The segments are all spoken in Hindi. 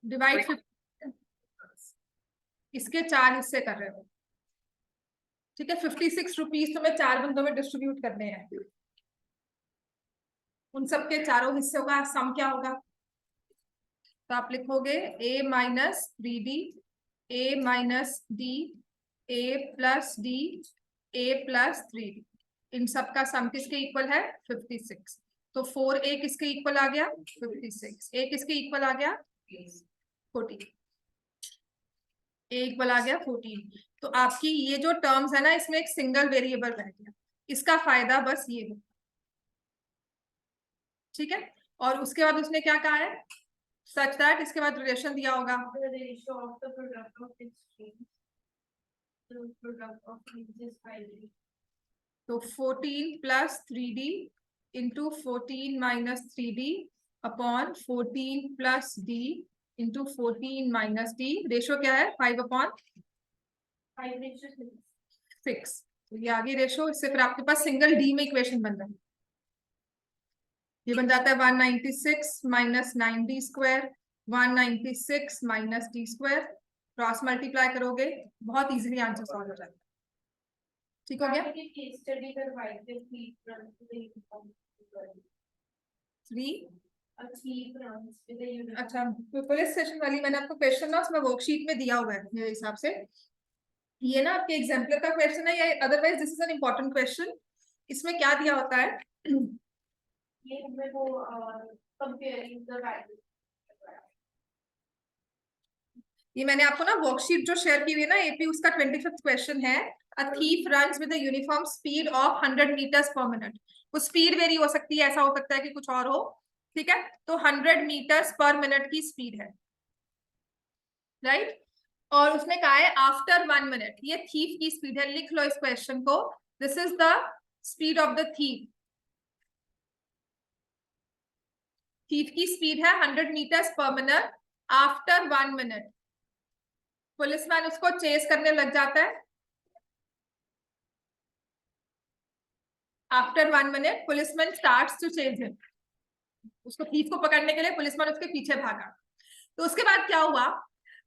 डिवाइड 50, इसके 4 हिस्से कर रहे हो, ठीक है। 56 रुपीज तुम्हें 4 बंदों में डिस्ट्रीब्यूट करने हैं। उन सबके चारों हिस्सों का सम क्या होगा? तो आप लिखोगे a minus 3d, a minus d, a plus d, a plus 3d, इन सब का सम किसके इक्वल है? 56। तो 4a किसके इक्वल आ गया? 56। a किसके इक्वल आ गया? 14। a इक्वल आ गया 14। तो आपकी ये जो टर्म्स है ना, इसमें एक सिंगल वेरिएबल रह गया। इसका फायदा बस ये है, ठीक है। और उसके बाद उसने क्या कहा है? सच दैट, इसके बाद रिलेशन दिया होगा, तो 14 plus 3d into 14 minus 3d upon 14 plus d into 14 minus d। Ratio क्या है? 5/6। तो ये आगे रेशो, इससे फिर आपके पास सिंगल d में इक्वेशन बन रहा है। ये बन जाता है 196 minus 9d square, 196 minus d square. Cross multiply करोगे, बहुत इजीली आंसर सॉल्व हो जाएगा। ठीक हो गया? 3 अच्छा, तो पुलिस स्टेशन वाली मैंने आपको क्वेश्चन ना उसमें वर्कशीट में दिया हुआ है मेरे हिसाब से। ये ना आपके एग्जाम्पलर का क्वेश्चन है, या otherwise this is an important question. इसमें क्या दिया होता है? ये हमें वो कंपेयरिंग द वैल्यू, ये मैंने आपको ना वर्कशीट जो शेयर की हुई है ना एपी, उसका 25th क्वेश्चन है। A thief runs with a uniform speed of 100 metres per minute. वो स्पीड वेरी हो सकती है, ऐसा हो सकता है कि कुछ और हो, ठीक है। तो 100 मीटर्स पर मिनट की स्पीड है, राइट। और उसने कहा है आफ्टर 1 मिनट, ये थीफ की स्पीड है। लिख लो इस क्वेश्चन को, this is the speed of the thief. Thief की स्पीड है 100 metres per minute after 1 minute. Policeman उसको चेस करने लग जाता है। After 1 minute policeman starts to chase him. उसको थीफ को पकड़ने के लिए पुलिसमैन उसके पीछे भागा। तो उसके बाद क्या हुआ?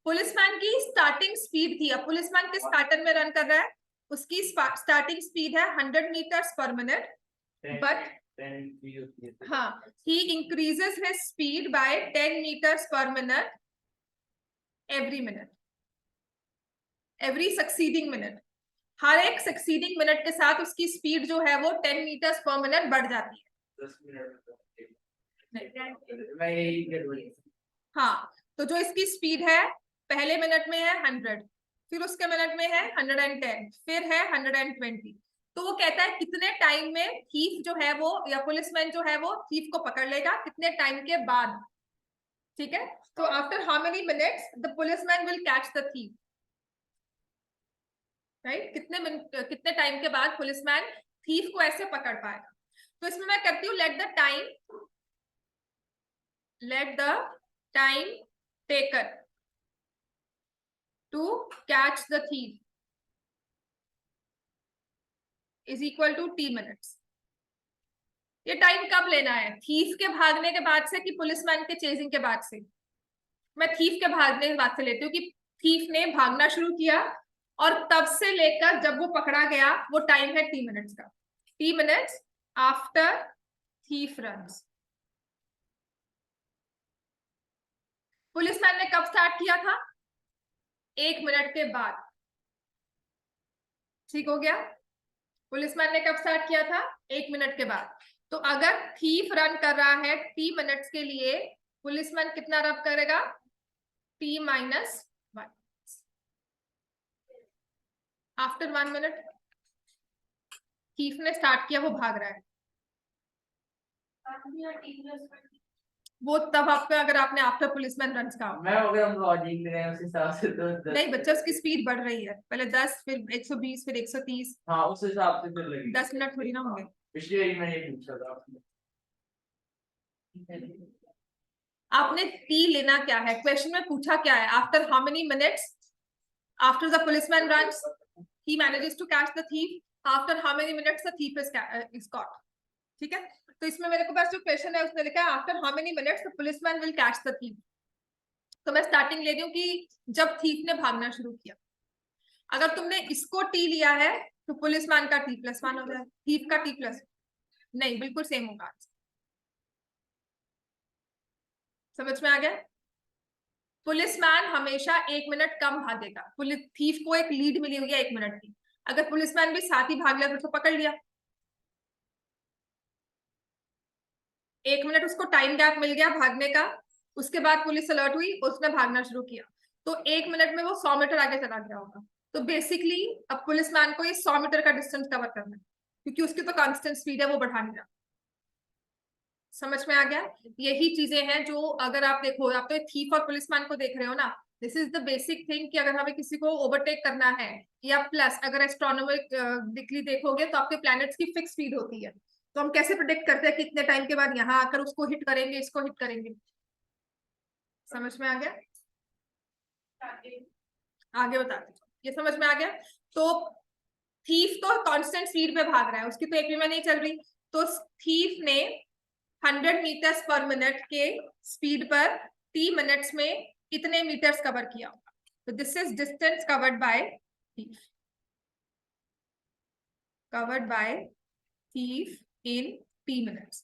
पुलिसमैन की स्टार्टिंग स्पीड थी, अब पुलिसमैन किस पैटर्न में रन कर रहा है? उसकी स्टार्टिंग स्पीड है 100 मीटर्स पर मिनट, बट हाँ, he increases his speed by 10 metres per minute every minute, every succeeding minute. हर एक सक्सीडिंग मिनट के साथ उसकी स्पीड जो है वो 10 मीटर्स पर मिनट बढ़ जाती है। 10 मिनट। हाँ, तो जो इसकी स्पीड है पहले मिनट में है 100, फिर उसके मिनट में है 110, फिर है 120। तो वो कहता है कितने टाइम में थीफ जो है वो, या पुलिसमैन जो है वो थीफ को पकड़ लेगा, कितने टाइम के बाद, ठीक है। तो after how many minutes the policeman will catch the thief, right. कितने मिनट, कितने टाइम के बाद पुलिसमैन थीफ को ऐसे पकड़ पाएगा। तो इसमें मैं करती हूँ let the time taken to catch the thief is equal to t minutes. ये टाइम कब लेना है? थीफ के भागने के बाद से कि पुलिसमैन के चेजिंग के बाद से? मैं थीफ के भागने के बाद से लेती हूँ कि थीफ ने भागना शुरू किया और तब से लेकर जब वो पकड़ा गया वो टाइम है t मिनट्स का। t minutes after thief runs. Policeman ने कब स्टार्ट किया था? 1 मिनट के बाद, ठीक हो गया। पुलिसमैन ने कब स्टार्ट किया था? 1 मिनट के बाद। तो अगर थीफ रन कर रहा है t मिनट्स के लिए, पुलिसमैन कितना रन करेगा? t minus 1। After 1 minute thief ने स्टार्ट किया, वो भाग रहा है, वो तब आपका, अगर आपने आफ्टर पुलिसमैन रन का, मैं अगर हम लॉजिक ले रहे हैं उस हिसाब से तो नहीं बच्चा, उसकी स्पीड बढ़ रही है, पहले 10, फिर 120, फिर 130। हाँ, उस हिसाब से फिर लगेगी। 10 मिनट थोड़ी ना होंगे, इसलिए मैं ये पूछ रहा था। आपने टी लेना क्या है? क्वेश्चन में पूछा क्या है? After how many minutes after the policeman runs he manages to catch the thief, after how many minutes the thief is caught, ठीक है। तो इसमें मेरे को पास जो क्वेश्चन है उसने लिखा है after how many minutes the policeman will catch the thief। तो मैं स्टार्टिंग ले रही हूँ कि जब थीफ ने भागना शुरू किया। अगर तुमने इसको टी लिया है तो पुलिसमैन का T+1 हो जाएगा, थीफ का T+, नहीं बिल्कुल सेम होगा। समझ में आ गया? पुलिसमैन हमेशा 1 मिनट कम भागेगा। पुलिस थीफ को एक लीड मिली हुई है 1 मिनट की, अगर पुलिसमैन भी साथ ही भाग लिया तो उसको पकड़ लिया। 1 मिनट उसको टाइम गैप मिल गया भागने का, उसके बाद पुलिस अलर्ट हुई, उसने भागना शुरू किया, तो 1 मिनट में वो 100 मीटर आगे चला गया होगा। तो बेसिकली अब पुलिसमैन को ये 100 मीटर का डिस्टेंस कवर करना है, क्योंकि उसकी तो कांस्टेंट स्पीड है, वो बढ़ा नहीं रहा। समझ में आ गया? यही चीजें हैं जो अगर आप देखो, आप तो थीफ और पुलिसमैन को देख रहे हो ना, this is the basic thing कि अगर हमें किसी को ओवरटेक करना है, या प्लस अगर एस्ट्रोनॉमिकली देखोगे तो आपके प्लैनेट्स की फिक्स स्पीड होती है, तो हम कैसे प्रिडिक्ट करते हैं कितने टाइम के बाद यहाँ आकर उसको हिट करेंगे, इसको हिट करेंगे। समझ में आ गया? आगे बताते, ये समझ में आ गया? तो थीफ तो कांस्टेंट स्पीड पे भाग रहा है, उसकी तो एक भी में नहीं चल रही, तो थीफ ने 100 मीटर्स पर मिनट के स्पीड पर T मिनट्स में कितने मीटर्स कवर किया होगा। तो this is distance covered by thief, covered by thief in T minutes.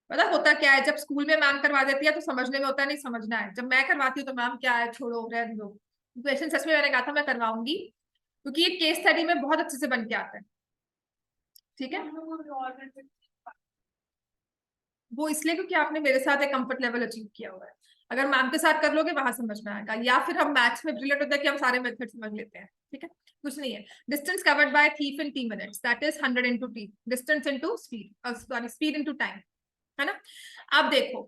पता होता क्या है, जब स्कूल में मैम करवा देती है तो समझने में होता है नहीं समझना है, जब मैं करवाती हूँ तो मैम क्या है, छोड़ो रहने दो। क्वेश्चन सच में मैंने कहा था मैं करवाऊंगी, क्योंकि ये केस स्टडी में बहुत अच्छे से बन के आता है। ठीक है, वो इसलिए क्योंकि आपने मेरे साथ एक कंफर्ट लेवल अचीव किया हुआ है। अगर मैम के साथ कर लोगे वहां समझ में आएगा, या फिर हम मैथ्स में रिलेट होता है कि हम सारे मेथड समझ लेते हैं। ठीक है, कुछ नहीं है। Distance covered by thief in T minutes, that is 100 into T, distance into speed, sorry speed into time, है ना। अब देखो,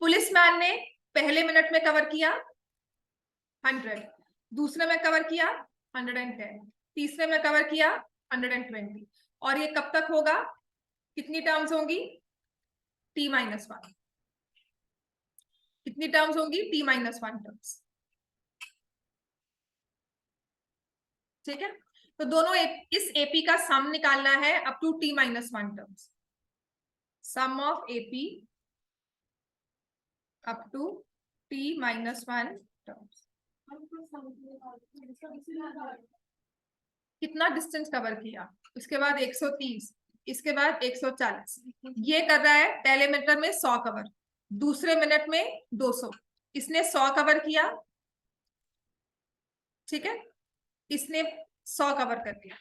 पुलिसमैन ने पहले मिनट में कवर किया 100, दूसरे में कवर किया 110, तीसरे में कवर किया 120, और ये कब तक होगा, कितनी टर्म्स होंगी, T-1, कितनी टर्म्स होंगी, T-1 टर्म्स। ठीक है, तो दोनों इस एपी का सम निकालना है up to T-1 terms, sum of AP up to T-1 terms. कितना डिस्टेंस कवर किया, उसके बाद 130, इसके बाद 140, ये कर रहा है पहले मिनट में 100 कवर, दूसरे मिनट में 200, इसने 100 कवर किया। ठीक है, इसने 100 कवर कर दिया,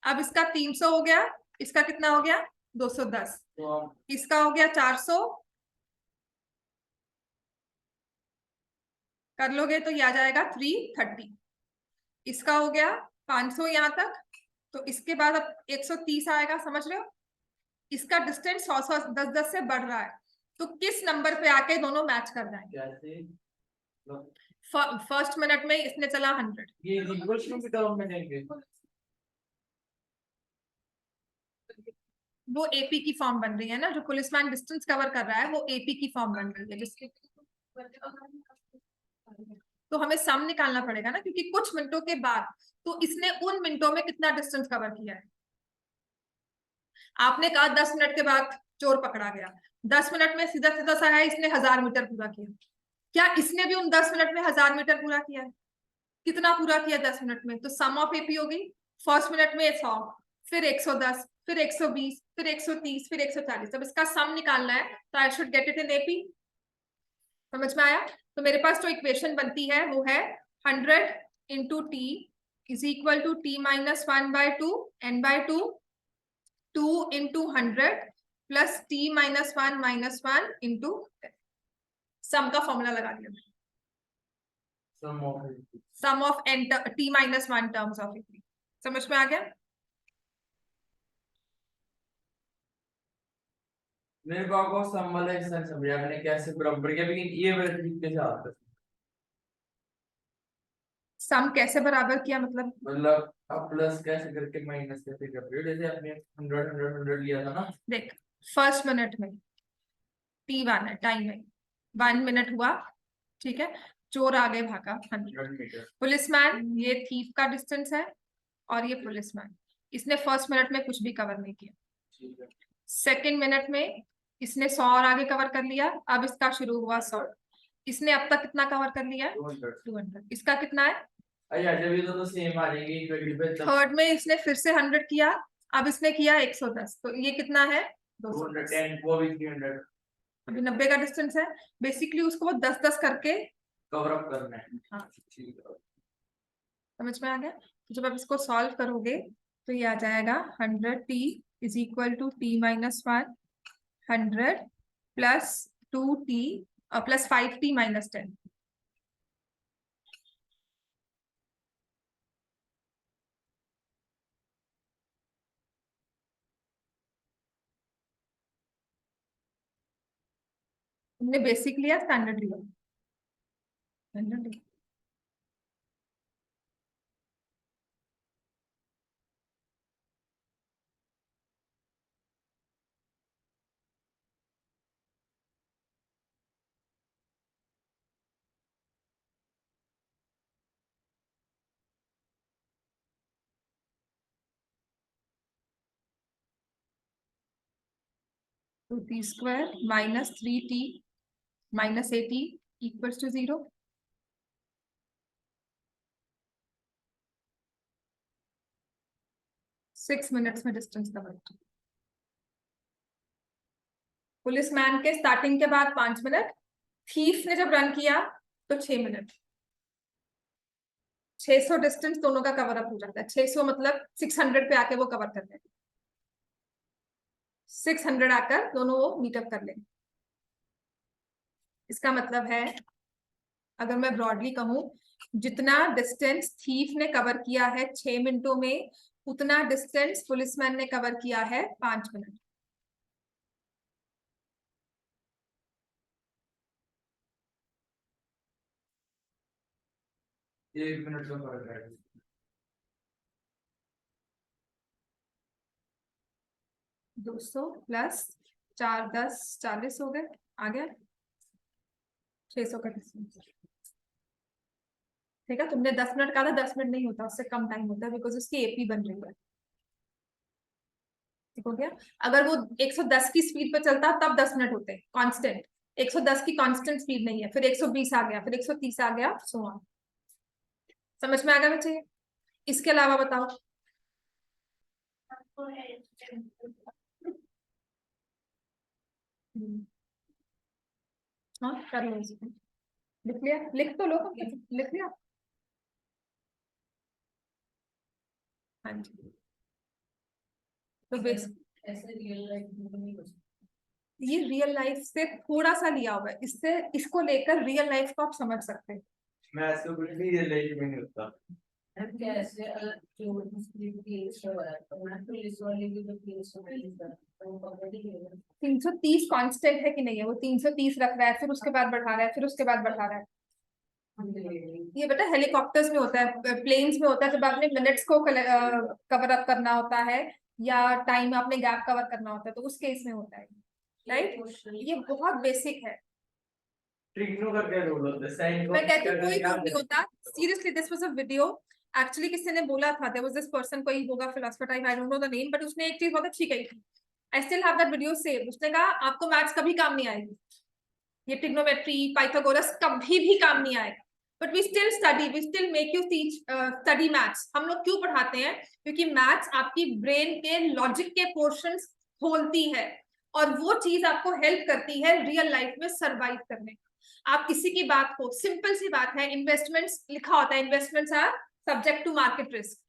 अब इसका 300 हो गया, इसका कितना हो गया 210, इसका हो गया 400, कर लोगे तो ये आ जाएगा 330, इसका हो गया 500 यहां तक, तो इसके बाद अब 130 आएगा। समझ रहे हो, इसका डिस्टेंस 100 10 से बढ़ रहा है, तो किस नंबर पे आके दोनों मैच कर जाएंगे। फर्स्ट मिनट में इसने चला 100, ये वो एपी की फॉर्म बन रही है ना, जो पुलिसमैन डिस्टेंस कवर कर रहा है वो एपी की फॉर्म बन रही है, जिसके तो हमें सम निकालना पड़ेगा ना, क्योंकि कुछ मिनटों के बाद, तो इसने उन मिनटों में कितना डिस्टेंस कवर किया है। आपने कहा 10 मिनट के बाद चोर पकड़ा गया, 10 मिनट में सीधा सीधा सा है इसने 1000 मीटर पूरा किया, क्या इसने भी उन 10 मिनट में 1000 मीटर पूरा किया है? कितना पूरा किया 10 मिनट में, तो सम ऑफ एपी हो गई, फर्स्ट मिनट में 100, फिर 110, फिर 120, फिर 130, फिर 140, अब इसका सम निकालना है, तो I should get it in AP. समझ में आया? तो मेरे पास जो इक्वेशन बनती है वो है 100 into T is equal to T-1/2 n/2 2 into 100 plus T-1 into सम का फॉर्मूला लगा दिया, sum of n T-1 terms of AP. समझ में आ गया? मेरे को आपको सम वाला एक्सरसाइज समझ आया, मैंने कैसे बराबर किया, लेकिन ये वाला तरीके से आता है। सम कैसे बराबर किया मतलब आप प्लस कैसे करके माइनस कैसे कर रहे हो, जैसे आपने 100 लिया था ना। देख, फर्स्ट मिनट में T1 है, टाइम है, 1 मिनट हुआ। ठीक है, चोर आगे भागा 100 पुलिसमैन, ये थीफ का डिस्टेंस है, और ये पुलिसमैन, इसने फर्स्ट मिनट में कुछ भी कवर नहीं किया। सेकेंड मिनट में इसने 100 और आगे कवर कर लिया, अब इसका शुरू हुआ 100, इसने अब तक कितना कवर कर लिया है? 200। 200। इसका कितना है? अच्छा जब ये दोनों सेम आ जाएंगे इक्वल पे तब थर्ड में इसने फिर से 100 किया, अब इसने किया 110, तो ये कितना है? 210। 210 वो भी 300 अभी 90 का डिस्टेंस है, बेसिकली उसको वो 10-10 करके कवर अप करना है। हाँ ठीक है। समझ में आ गया। तो जब आप इसको सॉल्व करोगे तो ये आ जाएगा 100t is equal to t-1, 100 plus 2t plus 5t-10। हमने बेसिक लिया स्टैंडर्ड लिया? स्टैंडर्ड लिया। तो t² minus 3t minus 80 equals to 0। 6 minutes में डिस्टेंस कवर। पुलिसमैन के स्टार्टिंग के बाद 5 मिनट, थीफ ने जब रन किया तो 6 मिनट। 600 डिस्टेंस दोनों का कवर अप हो जाता है। 600 मतलब 600 पे आके वो कवर कर लेंगे, 600 आकर दोनों वो मीटअप कर लेंगे। इसका मतलब है, अगर मैं ब्रॉडली कहूं, जितना डिस्टेंस थीफ ने कवर किया है 6 मिनटों में, उतना डिस्टेंस पुलिसमैन ने कवर किया है 5 मिनट। ये 1 मिनट का फर्क है। 200 प्लस 4 10 40 हो गए, आ गया 600 का डिस्टेंस। ठीक है, तुमने 10 मिनट कहा था, 10 मिनट नहीं होता, उससे कम टाइम होता है, बिकॉज उसकी एपी बन रही है। ठीक हो गया। अगर वो 110 की स्पीड पे चलता तब 10 मिनट होते कांस्टेंट। 110 की कांस्टेंट स्पीड नहीं है, फिर 120 आ गया, फिर 130 आ गया, सो ऑन। समझ में आ गया बच्चे? इसके अलावा बताओ। हाँ कर लो इसको। लिख लिया? लिख तो लो, लिख लिया? हाँ जी। तो बेस ऐसे रियल लाइफ में नहीं हो सकता। ये रियल लाइफ से थोड़ा सा लिया हुआ है, इससे इसको लेकर रियल लाइफ को आप समझ सकते हैं। मैं ऐसे कुछ भी रिलेट में नहीं होता। हम कैसे जो मुस्लिम केस है तो मैं पुलिस वाले की जो केस है तो पकड़ ही लेगा। 330 कांस्टेंट है कि नहीं है? वो 330 रख रहा है, फिर उसके बाद बढ़ा रहा है, फिर उसके बाद बढ़ा रहा है। ये बेटा हेलीकॉप्टर्स में होता है, प्लेन्स में होता है, जब आपने मिनट्स को कवर अप करना होता है या टाइम आपने गैप कवर करना होता है, तो उस केस में होता है। राइट, ये बहुत बेसिक है। ट्रिग्नो का क्या रोल होता है? साइन मैं कहती हूँ कोई रोल नहीं होता। Seriously this was a video, actually किसी ने बोला था, देयर वाज दिस पर्सन, कोई होगा philosopher type, I don't know the name, but उसने एक चीज बहुत अच्छी कही थी। I still have that video save. उसने कहा आपको मैथ्स कभी काम नहीं आएगी, ये ट्रिग्नोमेट्री पाइथागोरस कभी भी काम नहीं आएगा, but we still study, we still make you teach study maths. हम लोग क्यों पढ़ाते हैं? क्योंकि मैथ्स आपकी ब्रेन के लॉजिक के पोर्शंस खोलती है, और वो चीज आपको हेल्प करती है रियल लाइफ में सरवाइव करने। आप किसी की बात को, सिंपल सी बात है, इन्वेस्टमेंट्स लिखा होता है, investments are subject to market risk,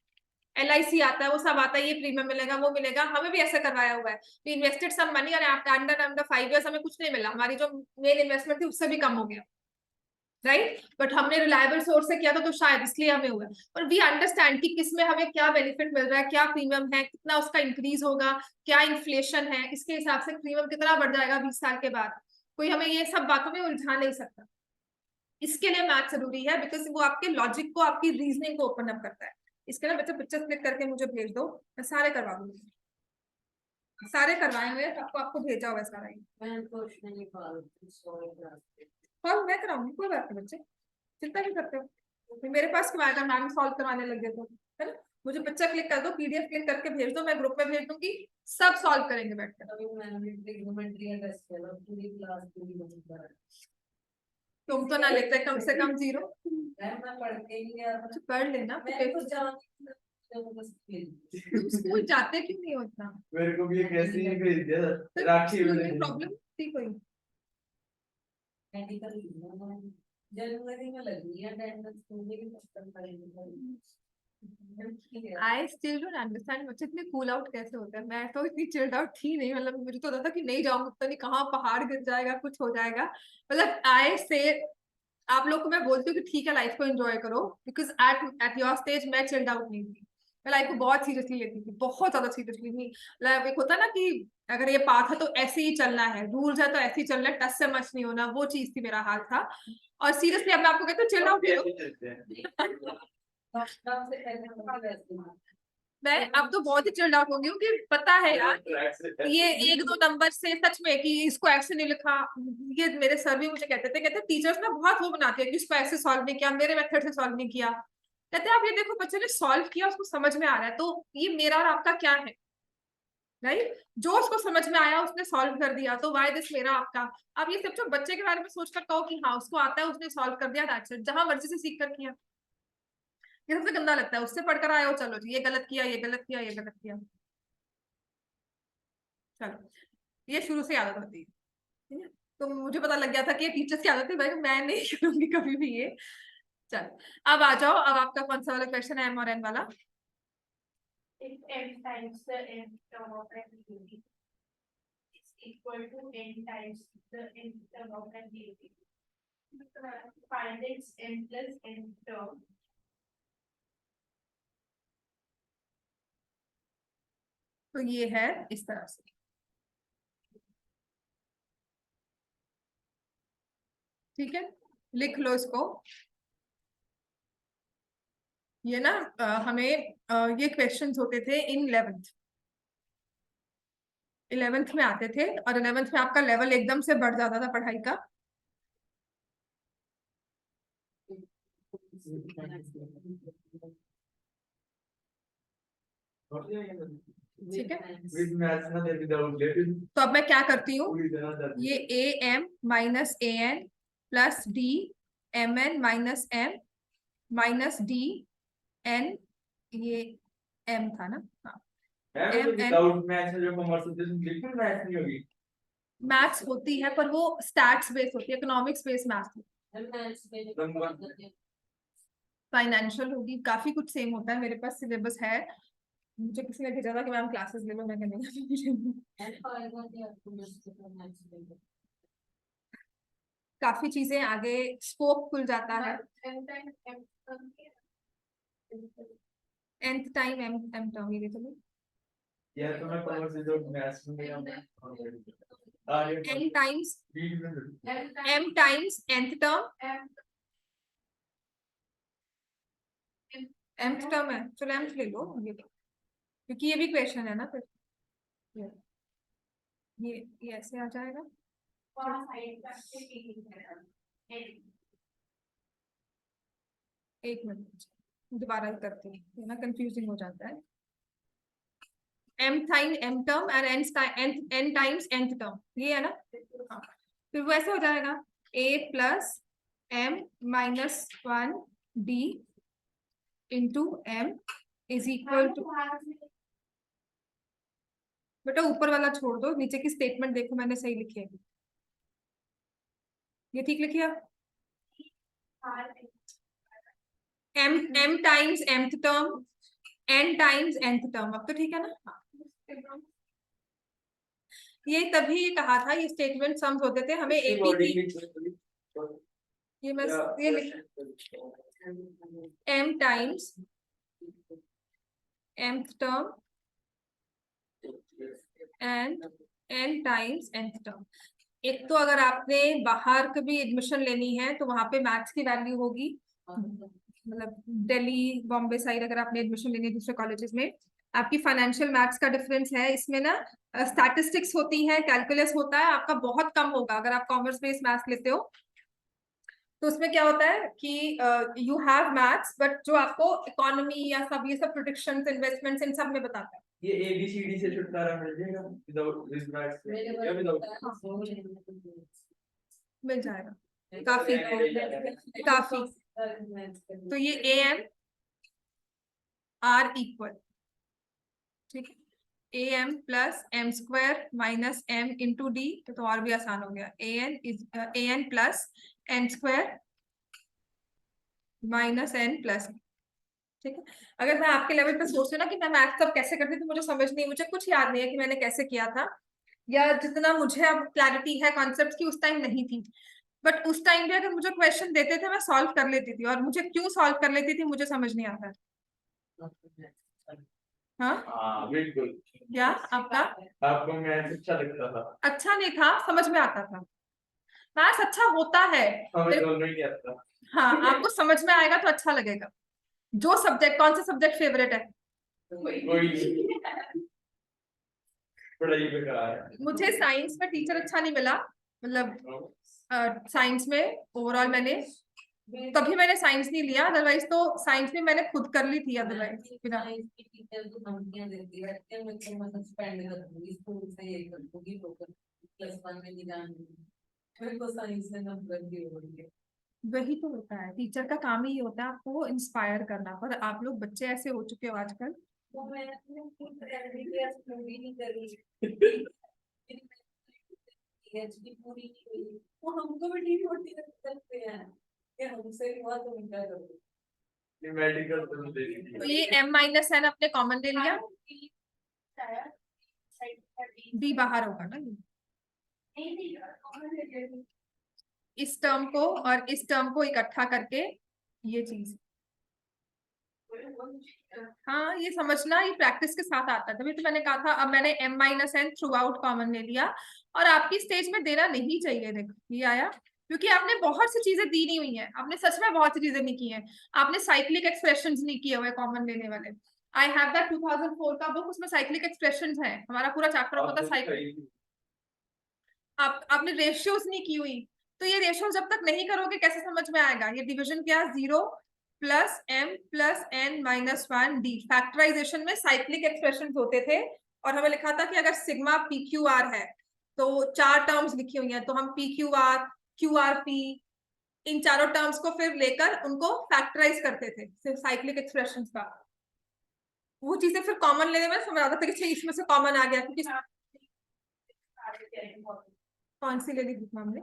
LIC आता है, वो सब आता है, ये प्रीमियम मिलेगा, वो मिलेगा, हमें भी ऐसा करवाया हुआ है। वी इन्वेस्टेड सम मनी और अंडर 5 इयर्स हमें कुछ नहीं मिला, हमारी जो मेन इन्वेस्टमेंट थी उससे भी कम हो गया, राइट? बट हमने रिलायबल सोर्स से किया था, तो शायद इसलिए हमें हुआ। और वी अंडरस्टैंड कि किसमें हमें क्या बेनिफिट मिल रहा है, क्या प्रीमियम है, कितना उसका इंक्रीज होगा, क्या इन्फ्लेशन है, इसके हिसाब से प्रीमियम कितना बढ़ जाएगा 20 साल के बाद। कोई हमें ये सब बातों में उलझा नहीं सकता। इसके लिए मैथ जरूरी है, बिकॉज वो आपके लॉजिक को, आपकी रीजनिंग को ओपन अप करता है। इसके लिए बच्चे पिक्चर क्लिक करके मुझे भेज दो, मैं सारे करवा दूंगी, सारे करवाए हुए सबको, आपको भेजा हुआ है सारा। मैं कुछ नहीं पालती सॉरी सॉल्व मैं कराऊंगी, कोई बात नहीं बच्चे, चिंता नहीं करते हो। फिर मेरे पास क्यों आएगा, मैम सॉल्व करवाने लग गए तो, है ना? मुझे पिक्चर क्लिक कर दो, PDF क्लिक करके भेज दो, मैं ग्रुप में भेज दूंगी, सब सॉल्व करेंगे बैठकर। अभी मैंने ट्रिग्नोमेट्री का टेस्ट किया पूरी क्लास पूरी बंद कर तुम तो ना लेते कम से कम 0। मैम मैं पढ़ के ही गया था। तो पढ़ लेना मैं फिर। तो जानती जबरदस्ती तुम स्कूल जाते क्यों नहीं होता? मेरे को भी एक ऐसे ही भेज दिया तो राखी स्कूल में में प्रॉब्लम थी कोई? मेडिकल जनवरी में लगी है अटेंडेंस पूरी भी खत्म करेंगे। आई स्टिल डोंट अंडरस्टैंड बच्चे इतने कूल आउट कैसे होते हैं। मैं तो इतनी चिल्ड आउट थी नहीं, मतलब मुझे तो होता था कि नहीं जाऊंगा, पता नहीं कहाँ पहाड़ गिर जाएगा, कुछ हो जाएगा। मतलब आई से आप लोग को मैं बोलती हूँ कि ठीक है लाइफ को एंजॉय करो, बिकॉज एट योर स्टेज मैं चिल्ड आउट नहीं थी। मैं लाइफ को बहुत सीरियसली लेती थी, बहुत ज्यादा सीरियसली नहीं। मतलब एक होता है ना कि अगर ये पाथ है तो ऐसे ही चलना है, रूल्स है तो ऐसे ही चलना है, टच से मच नहीं होना, वो चीज थी मेरा हाल था। और सीरियसली अब मैं आपको कहती हूँ चिल्ड आउट करो। लॉकडाउन से पहले हम वैसे ही मैं अब तो बहुत ही चिल्ड आउट हो गई हूँ कि पता है यार ये 1-2 नंबर से सच में कि इसको ऐसे नहीं लिखा। ये मेरे सर भी मुझे कहते टीचर्स ना बहुत वो बनाते हैं कि इसको ऐसे सॉल्व नहीं किया, मेरे मेथड से सॉल्व नहीं किया। कहते आप ये देखो बच्चे ने सॉल्व किया, उसको समझ में आ रहा है, तो ये मेरा और आपका क्या है? राइट, जो उसको समझ में आया उसने सॉल्व कर दिया, तो वाई दिस मेरा आपका। आप ये सब जो बच्चे के बारे में सोचकर कहो कि हाँ उसको आता है, उसने सॉल्व कर दिया, दैट्स इट, जहां मर्जी से सीख कर किया। ये सबसे गंदा लगता है, उससे पढ़कर आए हो चलो जी ये गलत किया, ये गलत किया, ये गलत किया। चलो ये शुरू से आदत होती है, ठीक है? तो मुझे पता लग गया था कि ये टीचर्स की आदत है, भाई मैं नहीं करूंगी कभी भी ये। चलो अब आ जाओ, अब आपका कौन सा वाला क्वेश्चन है, M और N वाला? If m times the n term of n unit is equal to n times the n term of n unit, find its n plus n term. तो ये है इस तरह से, ठीक है, लिख लो इसको। ये ना हमें ये क्वेश्चंस होते थे इन 11th में आते थे, और 11th में आपका लेवल एकदम से बढ़ जाता था पढ़ाई का। ठीक है, विद मैथ्स ना दे विदाउट लेट तो अब मैं क्या करती हूँ, पूरी तरह दर्द ये AM minus AN plus D MN minus M minus D N, ये M था ना? हाँ, है M N विदाउट मैथ्स जो कॉमर्स होती है बिल्कुल मैथ्स नहीं होगी। मैथ्स होती है पर वो स्टैट्स बेस्ड होती है, इकोनॉमिक्स बेस्ड मैथ्स। फाइनेंशियल होगी, काफी कुछ सेम होता है, मेरे पास सिलेबस है। मुझे किसी ने भेजा था कि मैम क्लासेस ले लो, मैं नहीं काफी चीजें आगे स्कोप खुल जाता है। nth टाइम m टर्म ये देखो, यार तो मैं कॉमर्स से जो मैथ्स में n times m times nth term, mth term है, चलो mth ले लो ये, क्योंकि ये भी क्वेश्चन है ना फिर। ये ऐसे आ जाएगा। एक मिनट दोबारा करते हैं ना, कंफ्यूजिंग हो जाता है। m टाइम m टर्म और n टाइम्स nth टर्म, ये है ना? हाँ, फिर वो ऐसे हो जाएगा a plus m minus 1 d into m is equal to, बेटा ऊपर वाला छोड़ दो, नीचे की स्टेटमेंट देखो मैंने सही लिखी है, ये ठीक लिखी है? m times mth term n times nth term, अब तो ठीक है ना? हाँ। ये तभी कहा था ये स्टेटमेंट सम्स होते थे हमें APT, ये मैं ये m times mth term and n times nth term. एक तो अगर आपने बाहर कभी एडमिशन लेनी है तो वहां पे मैथ्स की वैल्यू होगी, मतलब दिल्ली बॉम्बे साइड अगर आपने एडमिशन लेनी है दूसरे कॉलेजेस में, आपकी फाइनेंशियल मैथ्स का डिफरेंस है, इसमें ना स्टैटिस्टिक्स होती है, कैलकुलस होता है, आपका बहुत कम होगा अगर आप कॉमर्स बेस्ड मैथ्स लेते हो। तो उसमें क्या होता है कि यू हैव मैथ्स बट जो आपको इकोनॉमी या सब ये सब प्रोडिक्शंस इन्वेस्टमेंट्स इन सब में बताता है। ये ABCD से छुटकारा मिल जाएगा विदाउट विद मैथ्स या विदाउट मिल जाएगा। काफी काफी। तो ये ए एम आर इक्वल, ठीक है, a m plus m square minus m into d, तो और भी आसान हो गया, a n plus n square minus n plus, ठीक है। अगर मैं आपके लेवल पे सोच रही हूँ ना कि मैं मैथ तब कैसे करती थी, मुझे समझ नहीं, मुझे कुछ याद नहीं है कि मैंने कैसे किया था, या जितना मुझे अब क्लैरिटी है कॉन्सेप्ट की उस टाइम नहीं थी, बट उस टाइम पे अगर मुझे क्वेश्चन देते थे मैं सॉल्व कर लेती थी, और मुझे क्यों सॉल्व कर लेती थी मुझे समझ नहीं आता। हाँ हाँ बिल्कुल। क्या आपका आपको मैथ अच्छा लगता था? अच्छा नहीं था, समझ में आता था। मैथ्स अच्छा होता है, हमें तो नहीं आता। हाँ आपको समझ में आएगा तो अच्छा लगेगा। जो सब्जेक्ट, कौन सा सब्जेक्ट फेवरेट है? कोई नहीं। पढ़ाई बेकार है। मुझे साइंस में टीचर अच्छा नहीं मिला, मतलब साइंस में ओवरऑल मैंने, तभी मैंने साइंस नहीं लिया, अदरवाइज तो साइंस में मैंने खुद कर ली थी अदरवाइज बिना। टीचर को धमकियां देती है कि मैं तुम्हें सस्पेंड कर दूंगी, स्कूल से ये कर दूंगी, वो प्लस वन में नहीं जाऊंगी। मेरे को साइंस में नफरत भी हो रही है। वही तो होता है, टीचर का काम ही होता है आपको इंस्पायर करना, पर आप लोग बच्चे ऐसे हो चुके हो आजकल। तो मैं अपने खुद एमबीबीएस पूरी नहीं करी, पीएचडी पूरी नहीं हुई, वो हमको भी डिमोटिवेट करते हैं कि हमसे हुआ तो उनका करो। ये मेडिकल तो दे तो दी। ये m माइनस एन अपने कॉमन ले लिया, डी बाहर होगा ना, इस टर्म को और इस टर्म को इकट्ठा करके ये चीज, हाँ ये समझना, ये प्रैक्टिस के साथ आता है, तभी तो मैंने कहा था। अब मैंने m minus n throughout common ले लिया, और आपकी स्टेज में देना नहीं चाहिए, देखो ये आया, क्योंकि आपने बहुत सी चीजें दी नहीं हुई हैं, आपने सच में बहुत सी चीजें नहीं की हैं, आपने साइक्लिक एक्सप्रेशंस नहीं किए हुए कॉमन लेने वाले। आई हैव दैट 2004 का बुक, उसमें साइक्लिक एक्सप्रेशंस है, हमारा पूरा चैप्टर होता है साइक्लिक। आपने रेशियोज नहीं की हुई, तो ये रेशियो जब तक नहीं करोगे कैसे समझ में आएगा? ये डिवीजन क्या, 0 plus m plus n minus 1 डी, फैक्टराइजेशन में साइक्लिक एक्सप्रेशन होते थे, और हमें लिखा था कि अगर सिग्मा पी क्यू आर है तो 4 टर्म्स लिखी हुई हैं, तो हम पी क्यू आर पी, इन चारों टर्म्स को फिर लेकर उनको फैक्टराइज करते थे साइक्लिक एक्सप्रेशन का। वो चीजें फिर कॉमन लेने में समझ आता था कि इसमें से कॉमन आ गया, क्योंकि कौन सी ले ली बुक हमने?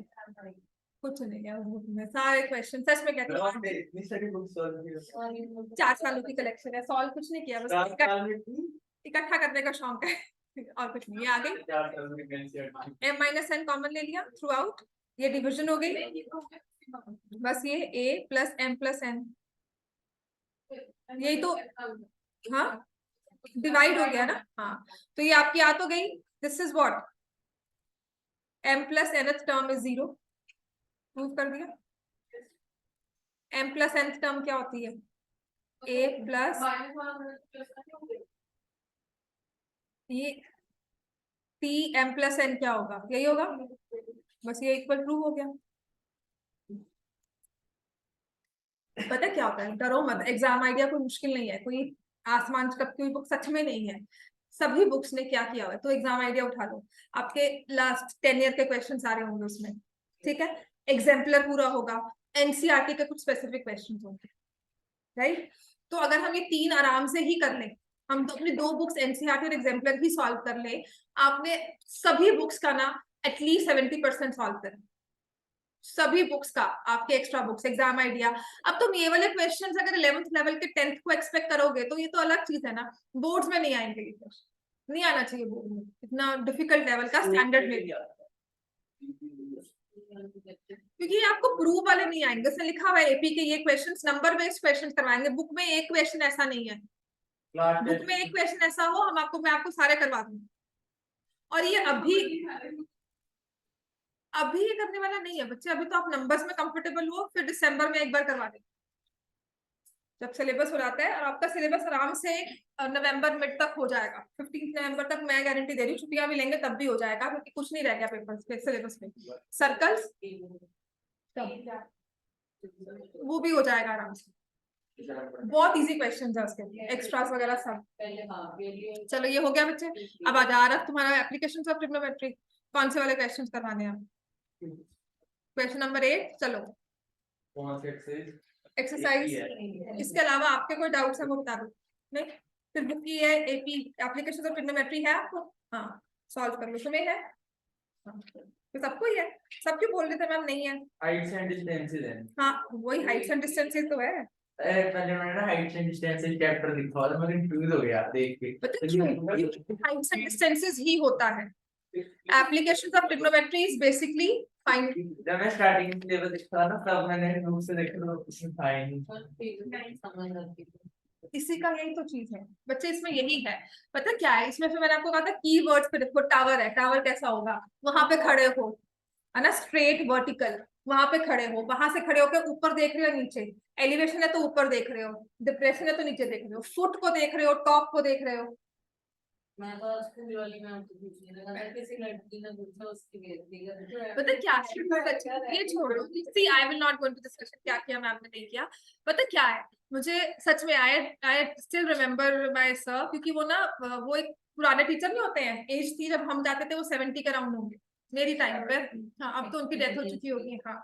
कुछ नहीं है उस बुक में, सारे क्वेश्चन सच में कहती हूँ, इतनी सारी बुक सॉल्व की। 4 सालों की कलेक्शन है, सॉल्व कुछ नहीं किया, बस इकट्ठा करने का शौक है और कुछ नहीं है। आगे m माइनस एन कॉमन ले लिया थ्रू आउट, ये डिविजन हो गई, बस ये a plus m plus n, यही तो, हाँ डिवाइड हो गया ना, हाँ तो ये आपकी आ तो गई, this is what m plus nth term is 0, prove कर दिया। m प्लस nth टर्म क्या होती है? a प्लस ये t m प्लस n क्या होगा? यही होगा, बस ये इक्वल प्रूव हो गया। पता क्या होता है, डरो मत, एग्जाम आइडिया कोई मुश्किल नहीं है, कोई आसमान का कोई बुक सच में नहीं है, सभी बुक्स ने क्या किया हुआ है, तो एग्जाम आइडिया उठा लो, आपके लास्ट 10 ईयर के क्वेश्चन सारे होंगे उसमें, ठीक है, एग्जाम्पलर पूरा होगा, एनसीईआरटी के कुछ स्पेसिफिक क्वेश्चन होंगे, राइट। तो अगर हम ये 3 आराम से ही कर लें, हम तो अपनी 2 बुक्स एनसीईआरटी और एग्जाम्पलर ही सॉल्व कर ले, आपने सभी बुक्स का ना एटलीस्ट 70% सॉल्व कर, सभी बुक्स का, आपके एक्स्ट्रा बुक्स, एग्जाम आइडिया। अब तुम ये वाले क्वेश्चंस अगर 11th लेवल के 10th को एक्सपेक्ट करोगे तो ये तो अलग चीज है ना, बोर्ड्स में नहीं आएंगे, ये नहीं आना चाहिए बोर्ड में, इतना डिफिकल्ट लेवल का स्टैंडर्ड में, क्योंकि ये आपको प्रूव वाले नहीं आएंगे, उसमें लिखा हुआ है एपी के ये क्वेश्चंस नंबर बेस्ड क्वेश्चंस करवाएंगे, बुक में एक क्वेश्चन ऐसा नहीं है, बुक में एक क्वेश्चन ऐसा हो हम आपको, मैं आपको सारे करवा दूंगी, और ये अभी ये करने वाला नहीं है बच्चे, अभी तो आप नंबर्स में कंफर्टेबल हो, फिर दिसंबर में एक बार करवा दें जब सिलेबस हो जाता है, और आपका सिलेबस आराम से नवंबर मिड तक हो जाएगा, 15 नवंबर तक मैं गारंटी दे रही हूँ, छुट्टियां भी लेंगे तब भी हो जाएगा, क्योंकि कुछ नहीं रह गया पेपर्स पे, सिलेबस में सर्कल्स वो भी हो जाएगा आराम से, बहुत इजी क्वेश्चन है उसके, एक्स्ट्रास वगैरह सब। चलो ये हो गया बच्चे, अब आ जा रहा तुम्हारा एप्लीकेशन ऑफ ट्रिग्नोमेट्री, कौन से वाले क्वेश्चंस करवाने हैं आप? क्वेश्चन नंबर 8 चलो कौन से एक्सरसाइज? एक्सरसाइज। इसके अलावा आपके कोई डाउट्स है वो बता दो। नहीं फिर बुक की है एपी एप्लीकेशन ऑफ ट्रिग्नोमेट्री है आपको, हाँ सॉल्व कर लो। तुम्हें है हाँ, तो सबको ही है। सब क्यों बोल रहे थे मैम नहीं है? हाइट्स एंड डिस्टेंसेस है। हाँ वही हाइट्स एंड डिस्टेंसेस तो है। अरे पहले मैंने ना हाइट्स एंड डिस्टेंसेस चैप्टर लिखा था, मैं कंफ्यूज हो गया देख के। पता क्यों? हाइट्स एंड डिस्टेंसेस ही होता है। Applications of trigonometry is basically find. जब मैं स्टार्टिंग में लेवल देखा था ना तब मैंने नोट से देखा तो कुछ था ही नहीं। पर फिर नहीं समझ आती है। इसी का यही तो चीज है बच्चे, इसमें यही है। पता क्या है इसमें, फिर मैंने आपको कहा था कीवर्ड्स पे देखो। टावर है, टावर कैसा होगा? वहां पे खड़े हो, है ना, स्ट्रेट वर्टिकल, वहां पे खड़े हो, वहां से खड़े होकर ऊपर देख रहे हो नीचे, एलिवेशन है तो ऊपर देख रहे हो, डिप्रेशन है तो नीचे देख रहे हो, फुट को देख रहे हो, टॉप को देख रहे हो। मैं तो स्कूल वाली मैम को पूछने लगा था, किसी लड़की ने पूछा उसकी बेइज्जती कर दी। पता क्या है, ये छोड़ो, see I will not go into discussion क्या किया मैम ने नहीं किया। पता क्या है, मुझे सच में I still remember my sir, क्योंकि वो ना वो एक पुराने टीचर नहीं होते हैं, एज थी जब हम जाते थे वो 70 के राउंड होंगे मेरी टाइम पे। हाँ अब तो उनकी डेथ हो चुकी होगी। हाँ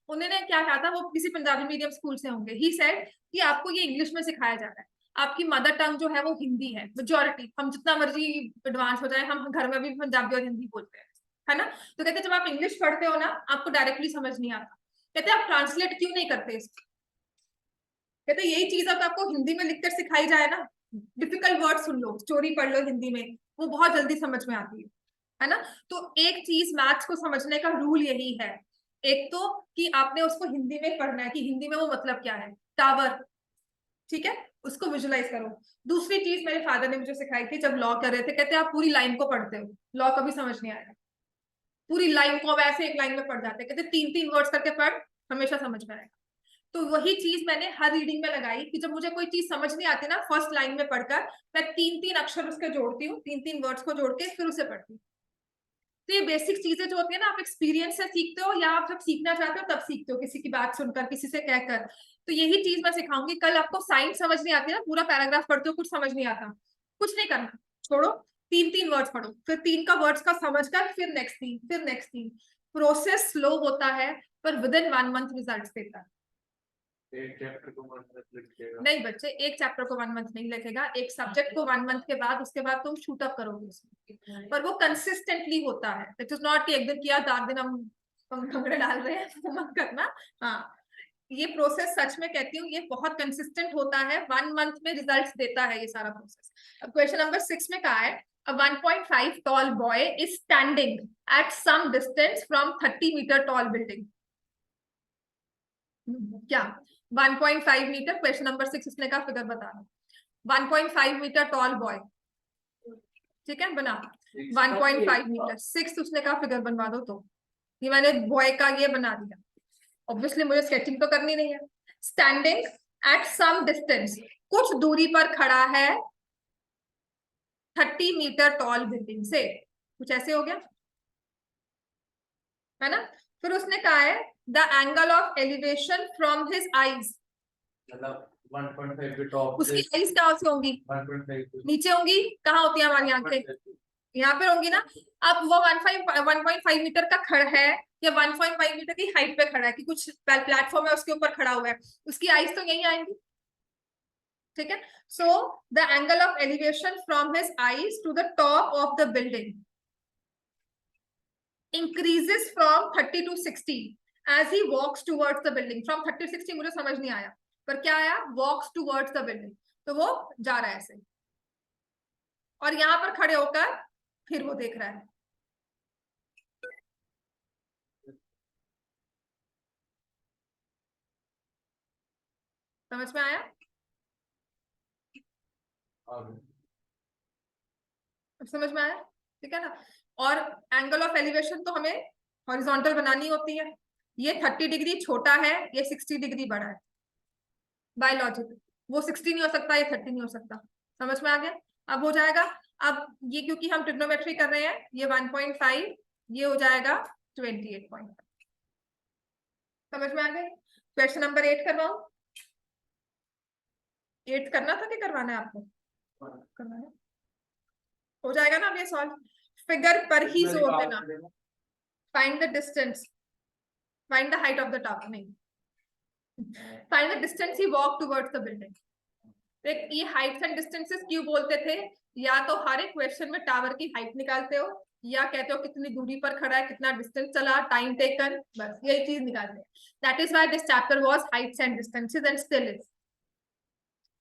उन्होंने क्या कहा था, वो किसी पंजाबी मीडियम स्कूल से होंगे। ही सेड कि आपको ये इंग्लिश में सिखाया जा रहा है, आपकी मदर टंग जो है वो हिंदी है। मेजोरिटी, हम जितना मर्जी एडवांस हो जाए, हम घर में भी पंजाबी और हिंदी बोलते हैं, है ना। तो कहते जब आप इंग्लिश पढ़ते हो ना आपको डायरेक्टली समझ नहीं आता, कहते आप ट्रांसलेट क्यों नहीं करते इसको। कहते यही चीज अब आपको हिंदी में लिखकर सिखाई जाए ना, डिफिकल्ट वर्ड सुन लो, स्टोरी पढ़ लो हिंदी में, वो बहुत जल्दी समझ में आती है ना। तो एक चीज मैथ्स को समझने का रूल यही है, एक तो कि आपने उसको हिंदी में पढ़ना है कि हिंदी में वो मतलब क्या है, टावर, ठीक है, उसको विजुलाइज करो। दूसरी चीज मेरे फादर ने मुझे सिखाई थी जब लॉ कर रहे थे, कहते आप पूरी लाइन को पढ़ते हो, लॉ कभी समझ नहीं आएगा। पूरी लाइन को वैसे एक लाइन में पढ़ जाते, कहते 3-3 वर्ड्स करके पढ़, हमेशा समझ में आएगा। तो वही चीज मैंने हर रीडिंग में लगाई कि जब मुझे कोई चीज समझ नहीं आती ना, फर्स्ट लाइन में पढ़कर मैं 3-3 अक्षर उसके जोड़ती हूँ, 3-3 वर्ड्स को जोड़ के फिर उसे पढ़ती हूँ। तो ये बेसिक चीजें जो होती है ना, आप एक्सपीरियंस से सीखते हो या आप जब सीखना चाहते हो तब सीखते हो, किसी की बात सुनकर, किसी से कहकर। तो यही चीज मैं सिखाऊंगी। कल आपको साइंस समझ नहीं आती ना, पूरा पैराग्राफ पढ़ते हो कुछ समझ नहीं आता, कुछ नहीं करना, छोड़ो, 3-3 वर्ड्स पढ़ो, फिर 3 का वर्ड्स का समझकर फिर नेक्स्ट 3, फिर नेक्स्ट 3। प्रोसेस स्लो होता है पर विद इन 1 मंथ रिजल्ट देता है। एक चैप्टर को 1 मंथ लगेगा। नहीं बच्चे, एक चैप्टर को 1 मंथ नहीं लगेगा, एक सब्जेक्ट को 1 मंथ के बाद, उसके बाद तुम शूट अप करोगे उसमें, पर वो कंसिस्टेंटली होता है। इट इज नॉट कि एक दिन किया 4 दिन हम भंगड़े डाल रहे हैं, तो मत करना। हाँ ये प्रोसेस सच में कहती हूँ, ये बहुत कंसिस्टेंट होता है, 1 मंथ में रिजल्ट्स देता है ये सारा प्रोसेस। अब क्वेश्चन नंबर 6 में कहा है, a 1.5 tall boy is standing at some distance from 30 meter tall building। क्या 1.5 मीटर, क्वेश्चन नंबर 6 इसने कहा फिगर बता दो। 1.5 मीटर टॉल बॉय, ठीक है बना 1.5 मीटर। 6 उसने कहा फिगर बनवा दो, तो ये मैंने बॉय का ये बना दिया। ऑब्वियसली मुझे स्केचिंग तो करनी नहीं है। स्टैंडिंग एट सम डिस्टेंस, कुछ दूरी पर खड़ा है 30 मीटर टॉल बिल्डिंग से, कुछ ऐसे हो गया है ना। फिर उसने कहा है the angle of elevation from his eyes, मतलब 1.5 के टॉप उसकी आईज कहाँ से होंगी, 1.5 नीचे होंगी। कहाँ होती है हमारी आंखें, यहाँ पे होंगी ना। अब वो 1.5 मीटर का खड़ा है या 1.5 मीटर की हाइट पे खड़ा है, कि कुछ प्लेटफॉर्म है उसके ऊपर खड़ा हुआ है, उसकी आईज तो यही आएंगी, ठीक है। So the angle of elevation from his eyes to the top of the building increases from 30 to 60 as he walks towards the building। from 30 to 60 मुझे समझ नहीं आया, पर क्या आया, walks towards the building, तो वो जा रहा है ऐसे, और यहां पर खड़े होकर फिर वो देख रहा है। समझ में आया, समझ में आया, ठीक है ना। और एंगल ऑफ एलिवेशन तो हमें हॉरिजॉन्टल बनानी होती है, ये 30 डिग्री छोटा है, ये 60 डिग्री बड़ा है, बायोलॉजिक। वो 60 नहीं हो सकता, ये 30 नहीं हो सकता। समझ में आ गया, अब हो जाएगा। अब ये क्योंकि हम ट्रिग्नोमेट्री कर रहे हैं, ये 1.5, ये हो जाएगा 28.5। समझ में आ गया। क्वेश्चन नंबर 8 करवाओ। 8 करना था कि करवाना है आपको, करना है, हो जाएगा ना अब ये सॉल्व। फिगर पर ही जोर देना, find the distance find the height of the tower, नहीं, find the distance he walk towards the building. ये हाइट्स एंड डिस्टेंसेस क्यों बोलते थे? या तो हर एक क्वेश्चन में टावर की हाइट निकालते हो, या कहते हो कितनी दूरी पर खड़ा है, कितना डिस्टेंस चला, टाइम टेकन, बस यही चीज निकालते हैं। That is why this chapter was heights and distances and still is.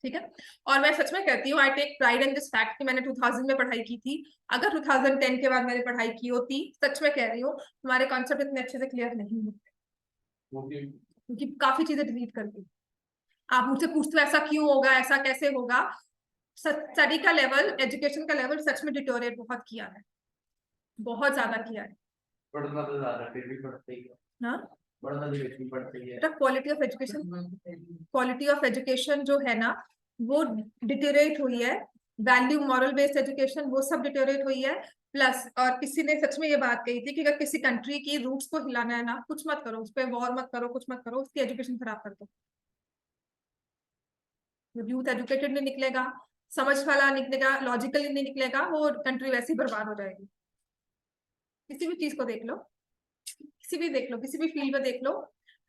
ठीक है, और मैं सच में कहती हूँ, I take pride in this fact कि मैंने 2000 में पढ़ाई की थी। अगर 2010 के बाद मैंने पढ़ाई की होती, सच में कह रही हूँ, हमारे कॉन्सेप्ट इतने अच्छे से क्लियर नहीं होते, क्योंकि काफी चीजें डिलीट कर दी। आप मुझसे पूछते हो ऐसा क्यों होगा, ऐसा कैसे होगा? स्टडी का लेवल, एजुकेशन का लेवल सच में डिटोरेट बहुत किया है, बहुत ज्यादा किया है। पढ़ना तो ज्यादा फिर भी पढ़ते ही है। हाँ, पढ़ना तो फिर भी पढ़ते ही है। Quality of education, quality of education जो है ना, वो डिटोरेट हुई है। वैल्यू, मॉरल बेस्ड एजुकेशन, वो सब डिटोरेट हुई है। प्लस, और किसी ने सच में ये बात कही थी कि अगर किसी कंट्री की रूट्स को हिलाना है ना, कुछ मत करो, उस पर वॉर मत करो, कुछ मत करो, उसकी एजुकेशन खराब कर दो। यूथ एजुकेटेड नहीं निकलेगा, समझ वाला निकलेगा, लॉजिकली नहीं निकलेगा, वो कंट्री वैसे ही बर्बाद हो जाएगी। किसी भी चीज को देख लो, किसी भी देख लो, किसी भी फील्ड में देख लो,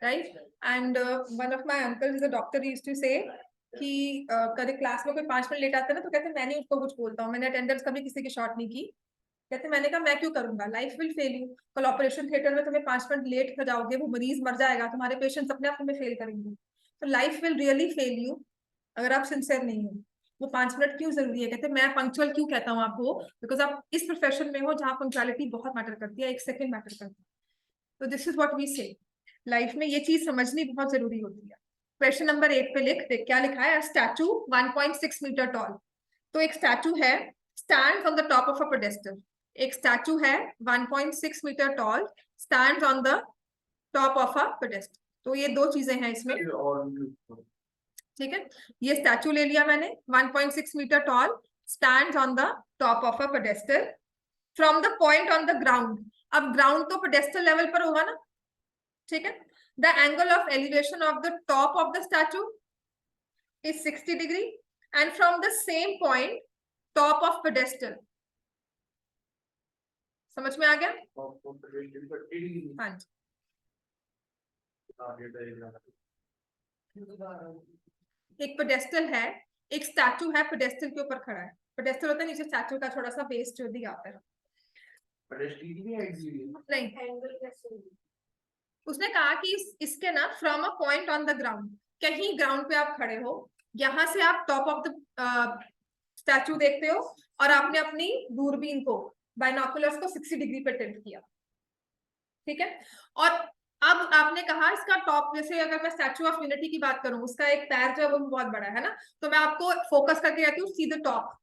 right. And one of my uncle is a doctor, used to say कि कभी क्लास में कोई 5 मिनट लेट आता है ना, तो कहते मैं नहीं उसको कुछ बोलता हूँ, मैंने अटेंडेंस कभी किसी की शॉर्ट नहीं की। कहते मैंने कहा मैं क्यों करूंगा, लाइफ विल फेल यू। कल ऑपरेशन थिएटर में तुम्हें 5 मिनट लेट हो जाओगे, वो मरीज मर जाएगा, तुम्हारे पेशेंट्स अपने आप तुम्हें फेल करेंगे। तो life will really fail you अगर आप सिंसियर नहीं हो। वो 5 मिनट क्यों जरूरी है? कहते मैं पंक्चुअल क्यों कहता हूँ आपको, बिकॉज आप इस प्रोफेशन में हो जहाँ पंक्चुअलिटी बहुत मैटर करती है, 1 सेकंड मैटर करता है। तो दिस इज व्हाट वी से, लाइफ में ये चीज समझनी बहुत जरूरी होती है। क्वेश्चन नंबर 8 पे लिख देख क्या लिखा है, स्टैचू 1.6 मीटर टॉल। तो एक स्टैचू है, stands on the top of a pedestal. एक स्टैचू है 1.6 metre tall, stands on the top of a pedestal. तो ये 2 चीजें हैं इसमें, ठीक है। ये स्टैचू ले लिया मैंने, 1.6 metre tall, stands on the top of a pedestal from the point on the ground. अब ग्राउंड तो पेडेस्टल लेवल पर होगा ना, ठीक है। The angle of elevation of the top of the statue is 60 degree and from the same point top of pedestal. समझ में आ गया? हाँ जी। एक पेडेस्टल है, एक स्टैचू है, पेडेस्टल के ऊपर खड़ा है। पेडेस्टल होता है नीचे स्टैचू का थोड़ा सा बेस जो दिया होता है। नहीं, उसने कहा कि इसके ना from a point on the ground, कहीं ग्राउंड पे आप खड़े हो, यहां से आप टॉप ऑफ द स्टैचू देखते हो और आपने अपनी दूरबीन को, बाइनोकुलर्स को 60 डिग्री पे टिल्ट किया, ठीक है। और अब आपने कहा इसका टॉप, जैसे अगर मैं स्टैचू ऑफ यूनिटी की बात करूं, उसका एक पैर जो है वो बहुत बड़ा है ना, तो मैं आपको फोकस करके कहती हूँ सी द टॉप,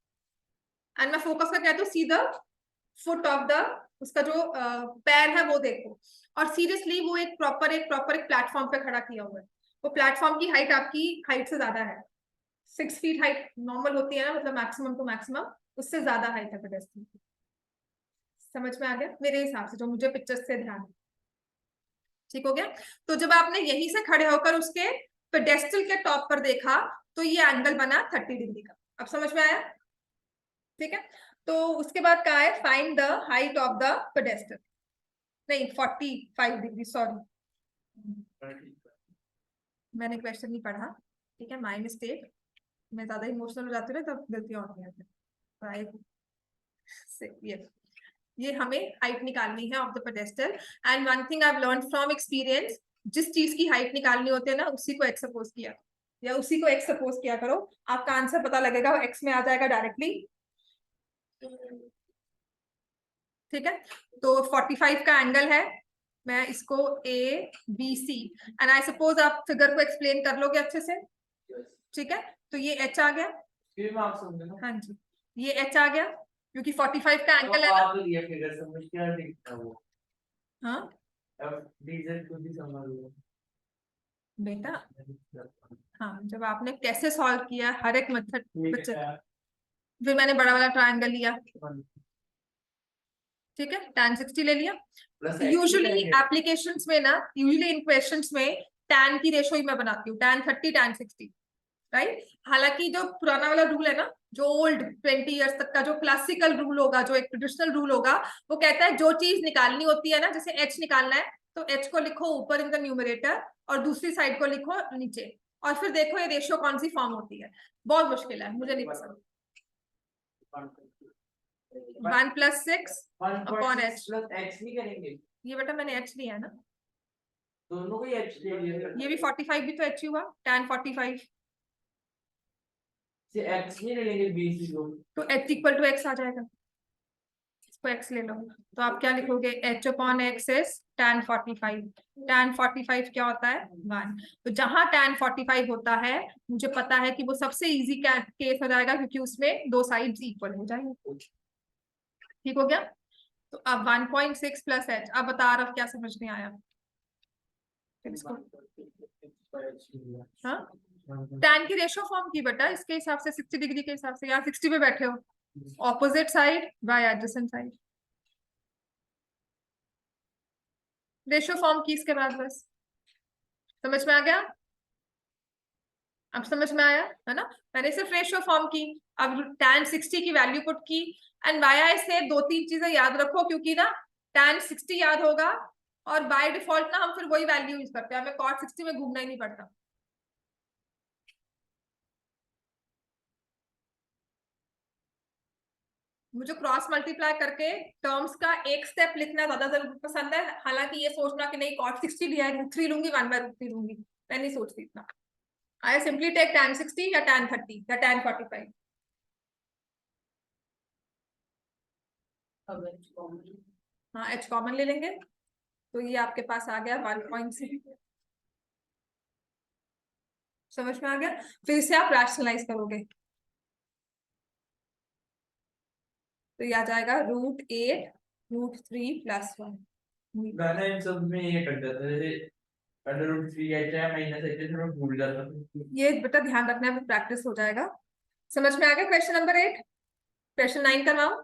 एंड मैं फोकस करके कहती हूँ see the foot of the, उसका जो पैर है वो देखो। और सीरियसली वो एक प्रॉपर एक प्लेटफॉर्म पे खड़ा किया हुआ है। वो प्लेटफॉर्म की हाइट आपकी हाइट से ज्यादा है, 6 फीट हाइट नॉर्मल होती है ना, मतलब मैक्सिमम टू मैक्सिमम, उससे ज्यादा हाइट है पेडेस्टल की। समझ में आ गया मेरे हिसाब से, जो मुझे पिक्चर्स से ध्यान है, ठीक हो गया। तो जब आपने यहीं से खड़े होकर उसके पेडेस्टल के टॉप पर देखा, तो ये एंगल बना 30 डिग्री का। अब समझ में आया? ठीक है। तो उसके बाद कहा है find the height of the pedestal, नहीं 45 डिग्री, सॉरी मैंने क्वेश्चन नहीं पढ़ा, ठीक है, माय मिस्टेक। मैं ज्यादा इमोशनल हो जाती हूँ ना, तब गलतियां होती हैं। ये हमें हाइट निकालनी है of the pedestal. And one thing I have learned from experience, जिस चीज की हाइट निकालनी होती है ना, उसी को एक्स सपोज किया, या उसी को एक्स सपोज किया करो, आपका आंसर पता लगेगा, वो एक्स में आ जाएगा डायरेक्टली, ठीक है। तो 45 का एंगल है, मैं इसको A B C, and I suppose आप फिगर को एक्सप्लेन कर लोगे अच्छे से, ठीक है। तो ये एच आ गया, हाँ जी, ये एच आ गया, क्योंकि 45 का एंगल है ना। हाँ बेटा, हाँ जब आपने कैसे सॉल्व किया हर एक मेथड, फिर मैंने बड़ा वाला ट्रायंगल लिया, ठीक है, tan 60 ले लिया। यूजुअली एप्लीकेशंस में ना, यूजुअली इन क्वेश्चंस में tan की रेशो ही मैं बनाती हूँ, tan 30 tan 60, राइट। हालांकि जो पुराना वाला रूल है ना, जो ओल्ड 20 इयर्स तक का जो क्लासिकल रूल होगा, जो एक ट्रेडिशनल रूल होगा, वो कहता है जो चीज निकालनी होती है ना, जैसे h निकालना है तो h को लिखो ऊपर इन द न्यूमरेटर और दूसरी साइड को लिखो नीचे, और फिर देखो ये रेशियो कौन सी फॉर्म होती है। बहुत मुश्किल है, मुझे नहीं पसंद। 1 + 6 अपॉन h। प्लस x नहीं करेंगे, ये बेटा मैंने h लिया है ना, दोनों को ही h ले लिया। ये भी 45 भी तो h ही हुआ, tan 45, से x नहीं ले लेंगे b से दो, तो h = x आ जाएगा। इसको x ले लो, तो आप क्या लिखोगे, h/x इज tan 45। tan 45 क्या होता है, 1। तो जहां tan 45 होता है मुझे पता है कि वो सबसे इजी केस हो जाएगा, क्योंकि उसमें दो साइड्स इक्वल हो जाएंगे। ठीक हो गया। तो अब 1.6 + h। अब बता रहा क्या समझ में आया फिर इसको। हाँ, tan की रेशियो फॉर्म की बेटा, इसके हिसाब से 60 डिग्री के हिसाब से, यहाँ 60 पे बैठे हो, opposite side by adjacent side, ratio form की इसके बाद बस। समझ में आ गया, अब समझ में आया है ना। मैंने सिर्फ रेशियो फॉर्म की, अब tan 60 की वैल्यू पुट की, एंड वाई से 2-3 चीजें याद रखो, क्योंकि ना tan 60 याद होगा और बाय डिफॉल्ट ना हम फिर वही वैल्यू यूज करते हैं, हमें cot 60 में घूमना ही नहीं पड़ता। मुझे क्रॉस मल्टीप्लाई करके टर्म्स का एक स्टेप लिखना ज्यादा जरूर पसंद है, हालांकि ये सोचना कि नहीं cot 60 लिया है, √3 लूंगी, 1/√3 लूंगी, मैं नहीं सोचती इतना। आई सिंपली टेक tan 60 या tan 30 या tan 45। अब h कॉमन, हाँ, h कॉमन ले लेंगे, तो ये आपके पास आ गया 1.6। समझ में आ गया। फिर से आप रैशनलाइज करोगे तो ये आ जाएगा √8 √3 + 1। मैंने इन सब में ये कर देता है, जैसे √3h है -h है, मैं भूल जाता हूँ। ये बेटा ध्यान रखना है, प्रैक्टिस हो जाएगा। समझ में आ गया क्वेश्चन नंबर 8। क्वेश्चन 9 करवाओ।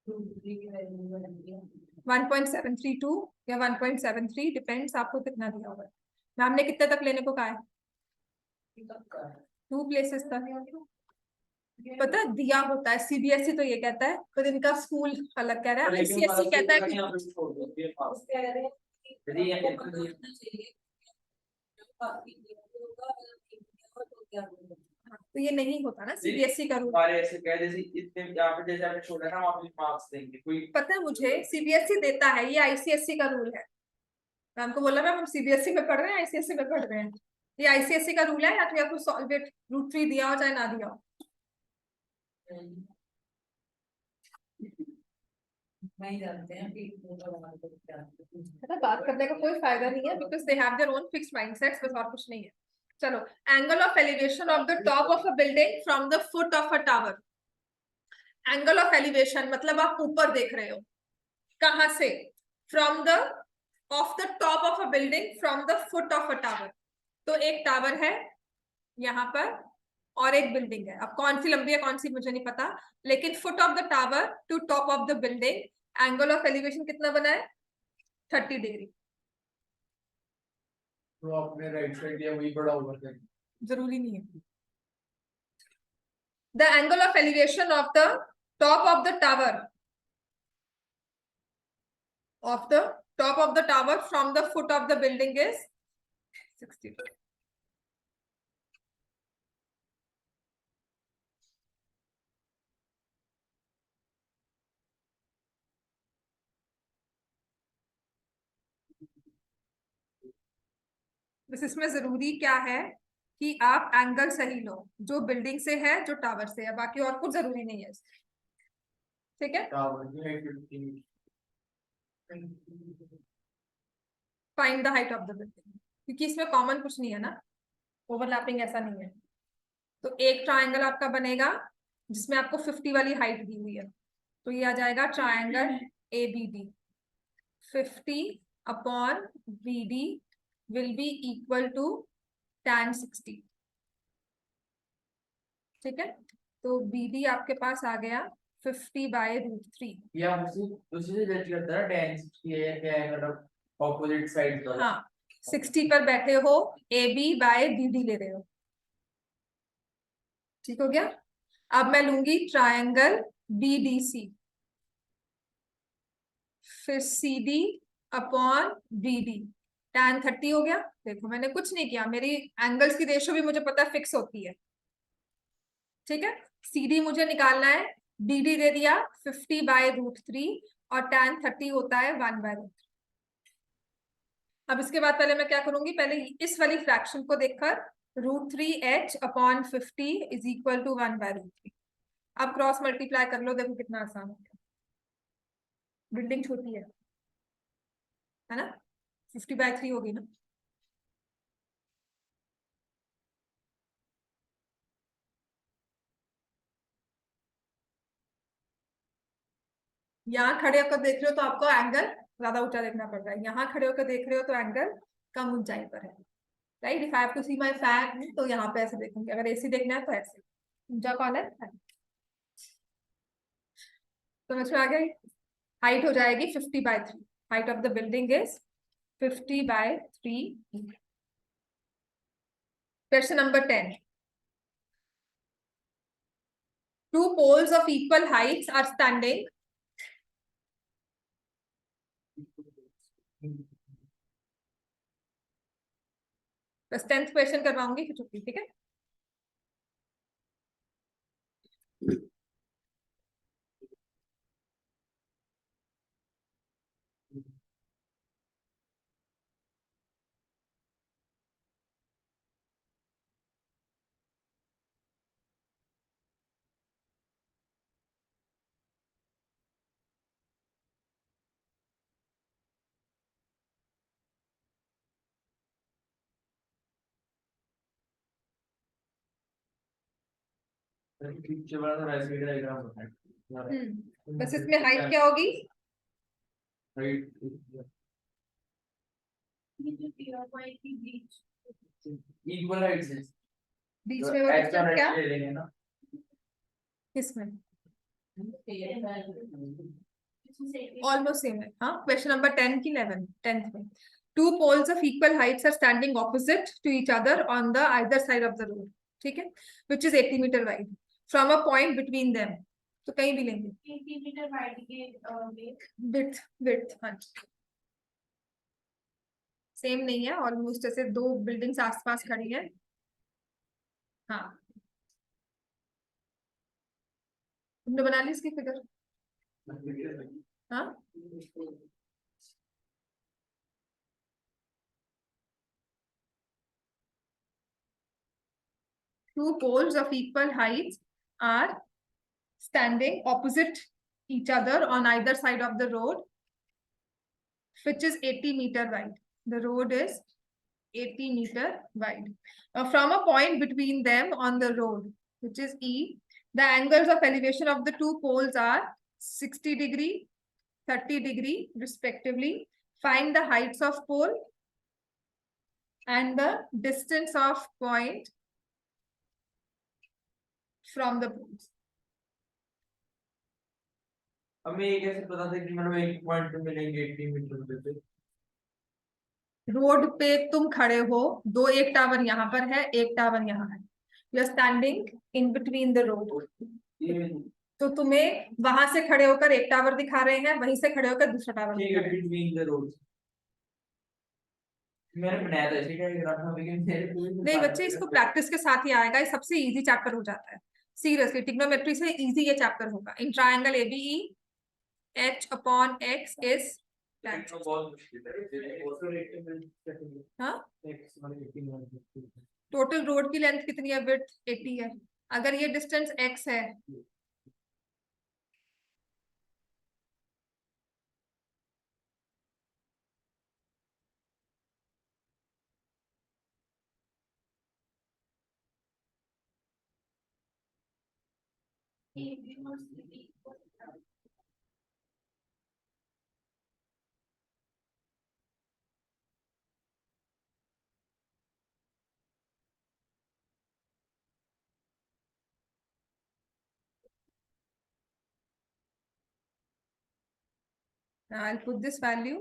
√3 की वैल्यू बनती है 1.732 या 1.73, डिपेंड्स आपको कितना दिया होगा। मैम ने कितने तक लेने को कहा है, 2 प्लेसेस तक। पता है दिया होता है, सीबीएसई तो ये कहता है, पर इनका स्कूल अलग कह रहा है, आईसीएसई कहता है कि उसके अलावा यदि ये आपको करना चाहिए, जो काफी होगा, अगर नहीं होगा तो क्या होगा। तो ये नहीं होता ना सीबीएसई का रूल। हमारे ऐसे कह, जैसे इतने यहाँ पे जैसे आपने छोड़ा ना, वहाँ पे मार्क्स देंगे कोई। पता है मुझे, सीबीएसई देता है, ये आईसीएसई का रूल है। मैम को बोला मैम हम सीबीएसई में पढ़ रहे हैं, आईसीएसई में पढ़ रहे हैं, ये आईसीएसई का रूल है, या तो या कुछ सॉल्व इट, √3 दिया हो चाहे ना दिया हो। नहीं जानते हैं कि क्या है ना, बात करने का कोई फायदा नहीं है, because they have their own fixed mindsets, बस और कुछ नहीं है। चलो, angle of elevation of the top of a building from the foot of a tower. Angle of elevation मतलब आप ऊपर देख रहे हो, कहां से, from the of the top of a building from the foot of a tower. तो एक टावर है यहाँ पर और एक बिल्डिंग है, अब कौन सी लंबी है कौन सी मुझे नहीं पता, लेकिन foot of the tower to top of the building angle of elevation कितना बना है, 30 डिग्री। तो आपने राइट साइड दिया वही बड़ा होगा फिर। जरूरी नहीं है। The angle of elevation of the top of the tower, of the top of the tower from the foot of the building is 60 degree. बस इसमें जरूरी क्या है कि आप एंगल सही लो, जो बिल्डिंग से है जो टावर से है, बाकी और कुछ जरूरी नहीं है। ठीक है, find the height of the building, क्योंकि इसमें कॉमन कुछ नहीं है ना, ओवरलैपिंग ऐसा नहीं है। तो एक ट्राइंगल आपका बनेगा जिसमें आपको 50 वाली हाइट दी हुई है, तो ये आ जाएगा triangle ABD। 50/BD will be equal to tan 60। ठीक है, तो BD आपके पास आ गया 50/√3। या उसी से जज करता है tan 60 है या क्या है, मतलब ऑपोजिट साइड का। हाँ, 60 पर बैठे हो, AB/BD ले रहे हो। ठीक हो गया। अब मैं लूंगी ट्रायंगल BDC, फिर CD अपॉन BD, tan 30 हो गया। देखो मैंने कुछ नहीं किया, मेरी एंगल्स की रेशो भी मुझे पता फिक्स होती है, ठीक है। CD मुझे निकालना है, BD दे दिया 50/√3 और tan 30 होता है 1/√3। अब इसके बाद पहले मैं क्या करूंगी, पहले इस वाली फ्रैक्शन को देखकर √3h upon 50 is equal to 1/√3। अब क्रॉस मल्टीप्लाई कर लो, देखो कितना आसान हो गया। बिल्डिंग छोटी है ना, 50/3 होगी ना। यहाँ खड़े होकर देख रहे हो तो आपको एंगल ज्यादा ऊंचा देखना पड़ रहा है, यहाँ खड़े होकर देख रहे हो तो एंगल कम ऊंचाई पर है, right. If I have to see my fan तो यहाँ पे ऐसे देखूंगी, अगर AC देखना है तो ऐसे। ऊंचा कौन है, समझ में आ गया। हाइट हो जाएगी 50/3, height of the building is 50/3। Question number 10, two poles of equal heights are standing बस 10th क्वेश्चन करवाऊंगी फिर छुट्टी, ठीक है। पीछे वाला तो वैसे ही डायग्राम होता है। बस इसमें हाइट क्या होगी, राइट, इक्वल हाइट से बीच में वो डिस्टेंस क्या, ले लेंगे ना। किसमें ऑलमोस्ट सेम है। हाँ, क्वेश्चन नंबर 10 की 10th में, two poles of equal heights are standing opposite to each other on the either side of the road, ठीक है, which is 80 meter wide from a point between them। तो कहीं भी लेंगे 80 मीटर वाइड के विड्थ हाँ सेम नहीं है, ऑलमोस्ट जैसे दो बिल्डिंग्स आसपास खड़ी है। हाँ, तुमने बना ली इसकी फिगर, हाँ two poles of equal heights are standing opposite each other on either side of the road, which is 80 meter wide. The road is 80 meter wide. From a point between them on the road, which is E, the angles of elevation of the two poles are 60 degree, 30 degree respectively. Find the heights of pole and the distance of point from the poles. हमें ये कैसे पता था कि मतलब एक पॉइंट पे मिलेंगे 80 मीटर पे। रोड पे तुम खड़े हो, दो, एक टावर यहाँ पर है, एक टावर यहाँ है, you are standing in between the road. तो तुम्हें वहां से खड़े होकर एक टावर दिखा रहे हैं, वहीं से खड़े होकर दूसरा टावर दिखा रहे हैं। बिटवीन द रोड मैंने बनाया था इसी डायग्राम में, लेकिन मेरे को नहीं बच्चे, इसको प्रैक्टिस के साथ ही आएगा, ये सबसे इजी चैप्टर हो जाता है सीरियसली, ट्रिग्नोमेट्री से इजी ये चैप्टर होगा। In triangle ABE h upon x is बहुत मुश्किल है। हाँ, टोटल रोड की लेंथ कितनी है, विड्थ 80 है, अगर ये डिस्टेंस x है I'll put this value,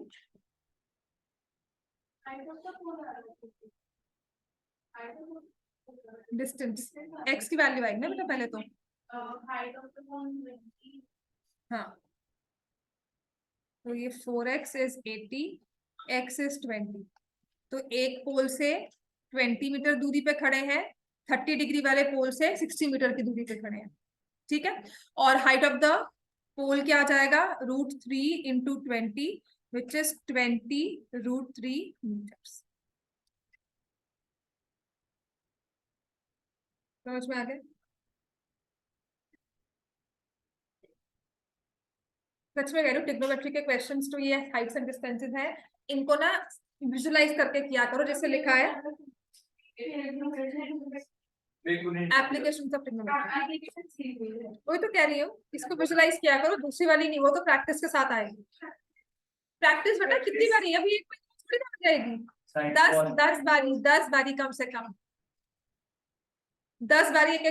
distance x की वैल्यू आएगी ना बेटा पहले तो, height of the cone 20. हाँ, तो ये 4x इज 80, x इज 20। तो एक पोल से 20 मीटर दूरी पे खड़े हैं, 30 डिग्री वाले पोल से 60 मीटर की दूरी पे खड़े हैं, ठीक है। और हाइट ऑफ द पोल क्या आ जाएगा, √3 इंटू 20 विच इज 20√3 मीटर्स। समझ में आ गया? सच में कह रही हूँ, ट्रिग्नोमेट्री के क्वेश्चंस तो ये हाइट्स एंड डिस्टेंसेस हैं, इनको ना विजुलाइज करके किया करो, जैसे लिखा है एप्लीकेशन ऑफ ट्रिग्नोमेट्री। वही तो कह रही हूँ, इसको विजुलाइज किया करो, दूसरी वाली नहीं, वो तो प्रैक्टिस के साथ आएगी। प्रैक्टिस बेटा कितनी बारी, अभी एक थोड़ी ना आ जाएगी, 10 बारी, 10 बारी कम से कम, 10 बारी एक